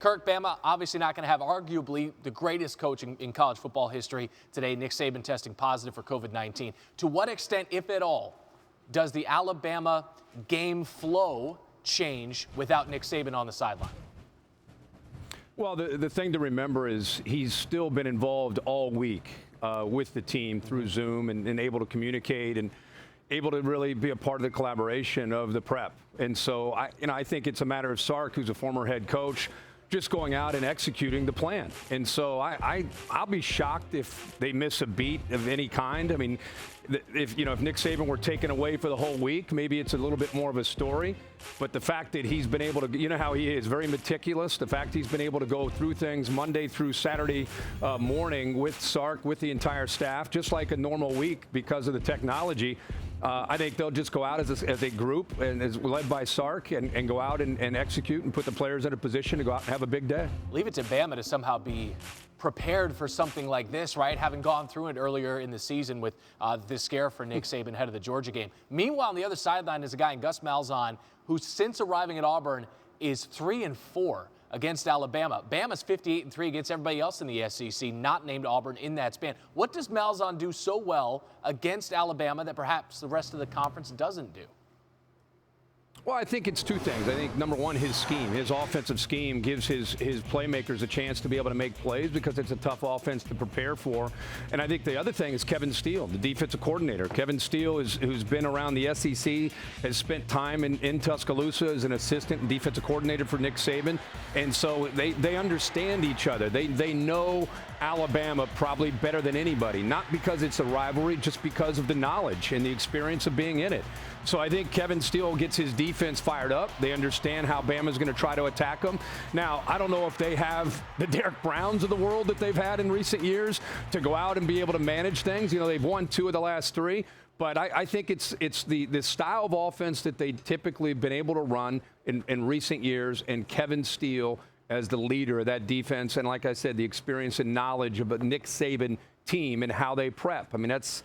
Kirk, Bama, obviously not going to have arguably the greatest coach in college football history today. Nick Saban testing positive for COVID-19. To what extent, if at all, does the Alabama game flow change without Nick Saban on the sideline? Well, the thing to remember is he's still been involved all week with the team through Zoom and able to communicate and able to really be a part of the collaboration of the prep. And so I think it's a matter of Sark, who's a former head coach, just going out and executing the plan. And so I'll be shocked if they miss a beat of any kind. I mean, if Nick Saban were taken away for the whole week, maybe it's a little bit more of a story. But the fact that he's been able to, you know how he is, very meticulous. The fact he's been able to go through things Monday through Saturday morning with Sark, with the entire staff, just like a normal week because of the technology. I think they'll just go out as a group and is led by Sark and go out and execute and put the players in a position to go out and have a big day. Leave it to Bama to somehow be prepared for something like this, right? Having gone through it earlier in the season with this scare for Nick Saban ahead of the Georgia game. Meanwhile, on the other sideline is a guy in Gus Malzahn who, since arriving at Auburn, is 3-4 against Alabama. Bama's 58-3 against everybody else in the SEC, not named Auburn in that span. What does Malzahn do so well against Alabama that perhaps the rest of the conference doesn't do? Well, I think it's two things. I think, number one, his scheme, his offensive scheme gives his playmakers a chance to be able to make plays because it's a tough offense to prepare for. And I think the other thing is Kevin Steele, the defensive coordinator. Kevin Steele, who's been around the SEC, has spent time in Tuscaloosa as an assistant and defensive coordinator for Nick Saban. And so they understand each other. They know Alabama probably better than anybody, not because it's a rivalry, just because of the knowledge and the experience of being in it. So I think Kevin Steele gets his defense fired up. They understand how Bama's going to try to attack them. Now, I don't know if they have the Derek Browns of the world that they've had in recent years to go out and be able to manage things. You know, they've won 2 of the last 3. But I think it's the style of offense that they typically have been able to run in recent years, and Kevin Steele as the leader of that defense. And like I said, the experience and knowledge of a Nick Saban team and how they prep. I mean, that's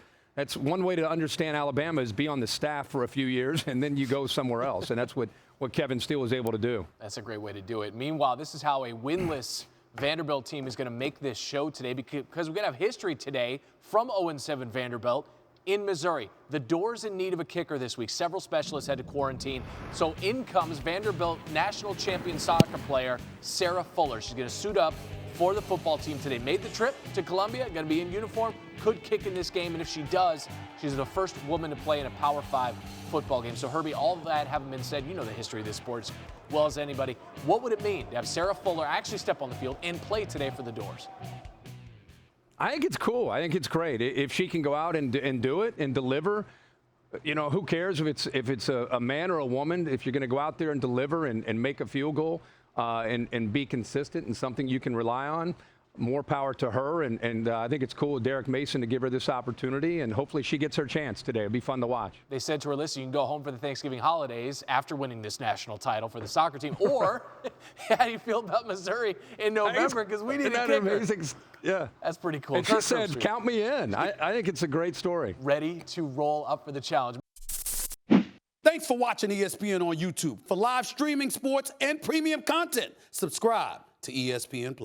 one way to understand Alabama is be on the staff for a few years and then you go somewhere else. And that's what Kevin Steele was able to do. That's a great way to do it. Meanwhile, this is how a winless Vanderbilt team is going to make this show today because we're going to have history today from 0-7 Vanderbilt in Missouri. The Doors in need of a kicker this week. Several specialists had to quarantine. So in comes Vanderbilt national champion soccer player Sarah Fuller. She's going to suit up for the football team today. Made the trip to Columbia, going to be in uniform, could kick in this game, and if she does, she's the first woman to play in a Power 5 football game. So, Herbie, all of that having been said, you know the history of this sport as well as anybody. What would it mean to have Sarah Fuller actually step on the field and play today for the Doors? I think it's cool. I think it's great. If she can go out and do it and deliver, you know, who cares if it's a man or a woman? If you're going to go out there and deliver and make a field goal, and be consistent and something you can rely on, more power to her. And I think it's cool with Derek Mason to give her this opportunity, and hopefully she gets her chance today. It'll be fun to watch. They said to her, listen, you can go home for the Thanksgiving holidays after winning this national title for the soccer team. Or how do you feel about Missouri in November? Because we need a kicker. Amazing? Yeah. That's pretty cool. And she said, count me in. I think it's a great story. Ready to roll up for the challenge. Thanks for watching ESPN on YouTube. For live streaming, sports, and premium content, subscribe to ESPN+.